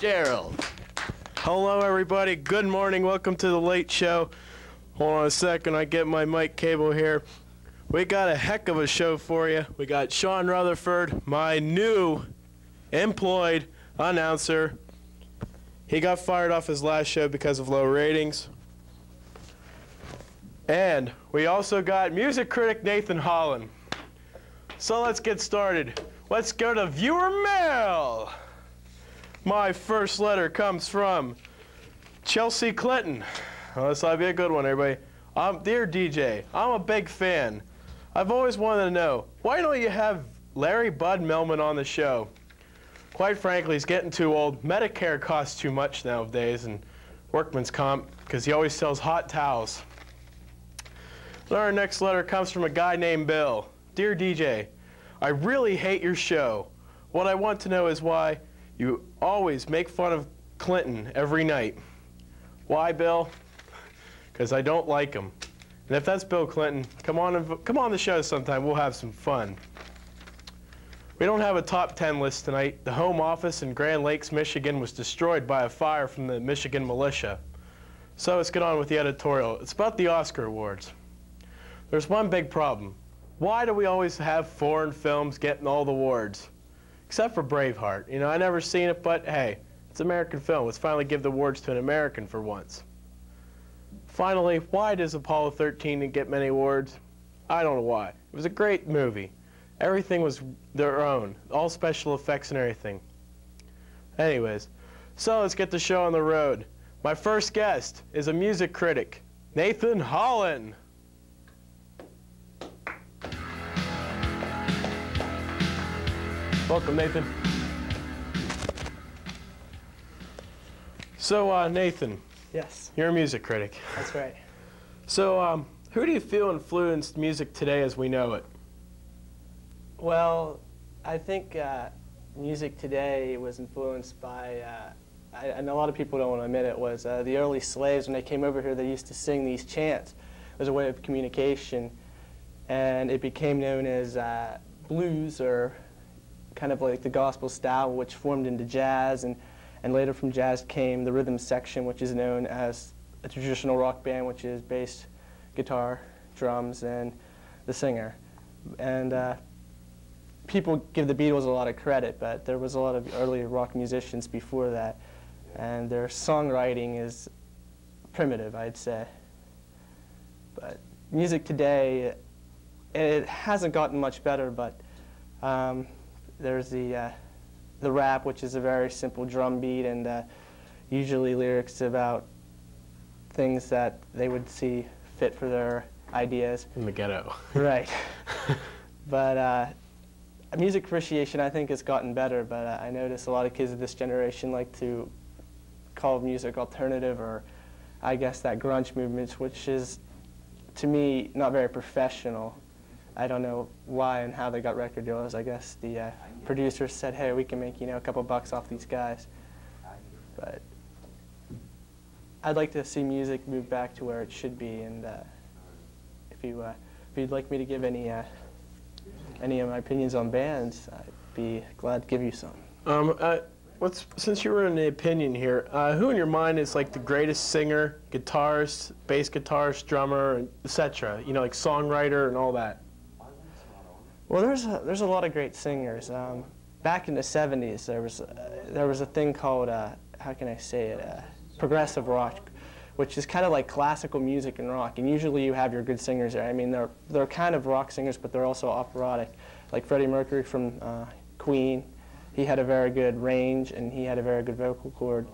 Fitzgerald. Hello, everybody. Good morning. Welcome to the Late Show. Hold on a second. I get my mic cable here. We got a heck of a show for you. We got Sean Rutherford, my new employed announcer. He got fired off his last show because of low ratings. And we also got music critic Nathan Hollen. So let's get started. Let's go to viewer mail. My first letter comes from Chelsea Clinton. Oh, this ought to be a good one, everybody. Dear DJ, I'm a big fan. I've always wanted to know, why don't you have Larry Bud Millman on the show? Quite frankly, he's getting too old. Medicare costs too much nowadays, and workman's comp, because he always sells hot towels. Our next letter comes from a guy named Bill. Dear DJ, I really hate your show. What I want to know is why you always make fun of Clinton every night. Why, Bill? Because I don't like him. And if that's Bill Clinton, come on the show sometime. We'll have some fun. We don't have a top 10 list tonight. The home office in Grand Lakes, Michigan was destroyed by a fire from the Michigan militia. So let's get on with the editorial. It's about the Oscar Awards. There's one big problem. Why do we always have foreign films getting all the awards? Except for Braveheart. You know, I never seen it, but hey, it's an American film. Let's finally give the awards to an American for once. Finally, why does Apollo 13 get many awards? I don't know why. It was a great movie. Everything was their own, all special effects and everything. Anyways, so let's get the show on the road. My first guest is a music critic, Nathan Hollen. Welcome, Nathan. So, Nathan. Yes. You're a music critic. That's right. So, who do you feel influenced music today as we know it? Well, I think music today was influenced by, and a lot of people don't want to admit it, was the early slaves. When they came over here, they used to sing these chants as a way of communication, and it became known as blues, or kind of like the gospel style, which formed into jazz, and later from jazz came the rhythm section, which is known as a traditional rock band, which is bass, guitar, drums, and the singer. And people give the Beatles a lot of credit, but there was a lot of early rock musicians before that, and their songwriting is primitive, I'd say. But music today, it hasn't gotten much better, but there's the rap, which is a very simple drum beat, and usually lyrics about things that they would see fit for their ideas. In the ghetto. Right. But music appreciation, I think, has gotten better, but I notice a lot of kids of this generation like to call music alternative, or I guess that grunge movement, which is, to me, not very professional. I don't know why and how they got record deals. I guess the producers said, hey, we can make, you know, a couple bucks off these guys. But I'd like to see music move back to where it should be, and if you'd like me to give any of my opinions on bands, I'd be glad to give you some. Since you were in the opinion here, who in your mind is like the greatest singer, guitarist, bass guitarist, drummer, etc.? You know, like songwriter and all that. Well, there's a lot of great singers. Back in the 70s, there was a thing called how can I say it, progressive rock, which is kind of like classical music and rock. And usually you have your good singers there. I mean, they're kind of rock singers, but they're also operatic. Like Freddie Mercury from Queen, he had a very good range and he had a very good vocal cord.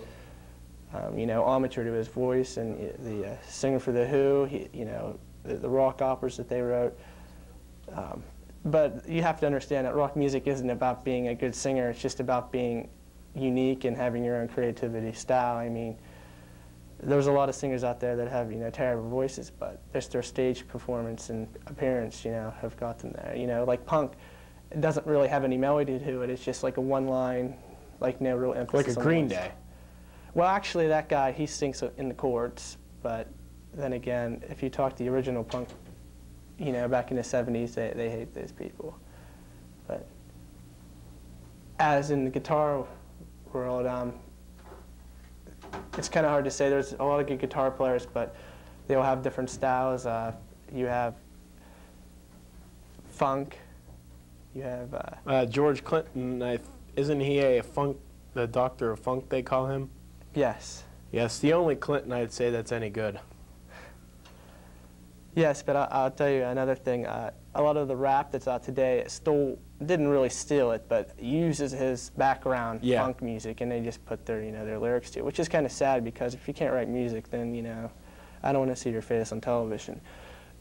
You know, amateur to his voice, and the singer for The Who, you know, the rock operas that they wrote. But you have to understand that rock music isn't about being a good singer. It's just about being unique and having your own creativity style. I mean, there's a lot of singers out there that have, you know, terrible voices, but just their stage performance and appearance, you know, have got them there. You know, like punk, it doesn't really have any melody to it. It's just like a one-line, like no real emphasis. Like a Green Day. Well, actually, that guy, he sings in the chords, but then again, if you talk to the original punk, you know, back in the 70s, they hate those people. But as in the guitar world, it's kind of hard to say. There's a lot of good guitar players, but they all have different styles. You have funk. You have George Clinton. Isn't he the doctor of funk? They call him. Yes. Yes, the only Clinton I'd say that's any good. Yes, but I'll tell you another thing. A lot of the rap that's out today didn't really steal it, but uses his background funk music, and they just put their their lyrics to it, which is kind of sad because if you can't write music, then I don't want to see your face on television.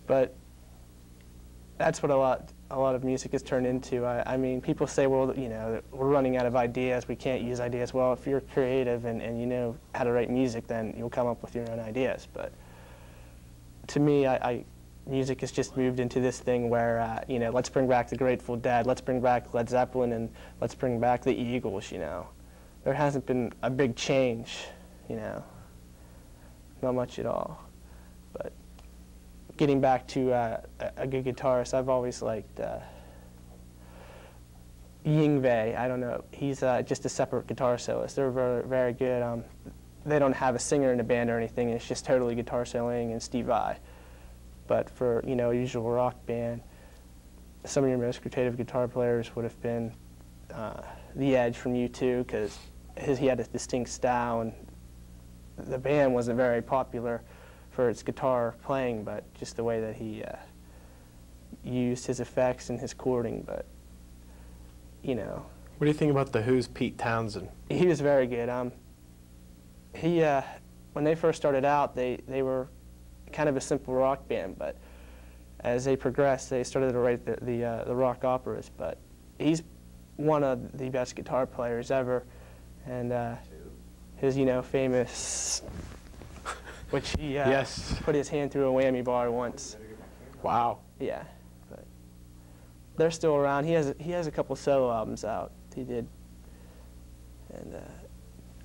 But that's what a lot of music has turned into. I mean, people say, well, we're running out of ideas. We can't use ideas. Well, if you're creative and you know how to write music, then you'll come up with your own ideas. But to me, music has just moved into this thing where, let's bring back the Grateful Dead, let's bring back Led Zeppelin, and let's bring back the Eagles, There hasn't been a big change, not much at all. But getting back to a good guitarist, I've always liked Yngwie. I don't know, he's just a separate guitar soloist. They're very, very good. They don't have a singer in the band or anything. It's just totally guitar soloing and Steve Vai. But for a usual rock band, some of your most creative guitar players would have been The Edge from U2, because he had a distinct style, and the band wasn't very popular for its guitar playing, but just the way that he used his effects and his chording. But what do you think about the Who's Pete Townsend? He was very good. When they first started out, they were kind of a simple rock band, but as they progressed, they started to write the rock operas. But he's one of the best guitar players ever, and his famous, which he put his hand through a whammy bar once. Wow. Yeah, but they're still around. He has a couple solo albums out. He did, and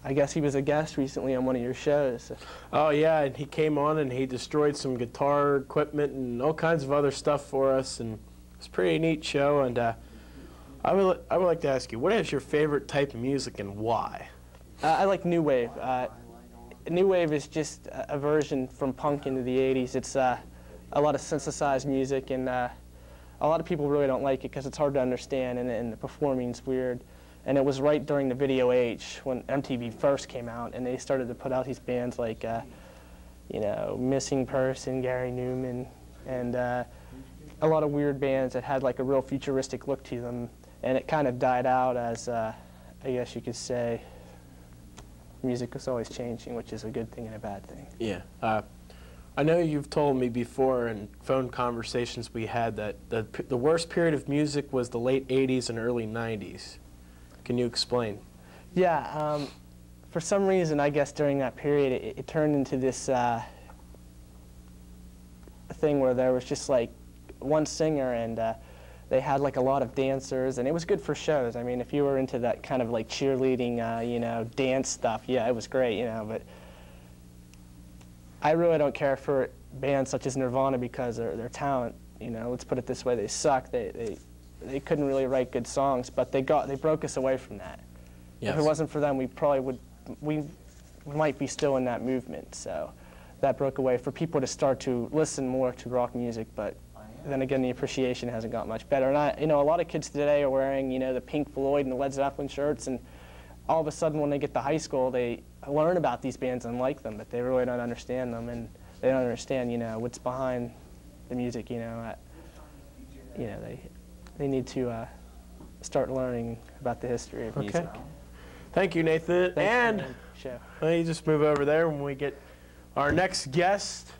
I guess he was a guest recently on one of your shows. Oh yeah, and he came on and he destroyed some guitar equipment and all kinds of other stuff for us, and it's a pretty neat show. And I would like to ask you, what is your favorite type of music and why? I like new wave. New wave is just a version from punk into the 80s. It's a lot of synthesized music, and a lot of people really don't like it because it's hard to understand, and the performing's weird. And it was right during the video age when MTV first came out, and they started to put out these bands like, Missing Person, Gary Newman, and a lot of weird bands that had like a real futuristic look to them. And it kind of died out as, I guess you could say, music was always changing, which is a good thing and a bad thing. Yeah. I know you've told me before in phone conversations we had that the worst period of music was the late 80s and early 90s. Can you explain? Yeah, for some reason, I guess during that period, it turned into this thing where there was just like one singer, and they had like a lot of dancers, and it was good for shows. I mean, if you were into that kind of like cheerleading, dance stuff, yeah, it was great, but I really don't care for bands such as Nirvana because their talent, let's put it this way, they suck. They couldn't really write good songs, but they broke us away from that. Yes. If it wasn't for them, we might be still in that movement. So that broke away for people to start to listen more to rock music. But then again, the appreciation hasn't got much better. And a lot of kids today are wearing the Pink Floyd and the Led Zeppelin shirts, and all of a sudden when they get to high school, they learn about these bands and like them, but they really don't understand them, and they don't understand what's behind the music. They need to start learning about the history of music. Thank you, Nathan. Thanks and let me just move over there when we get our next guest.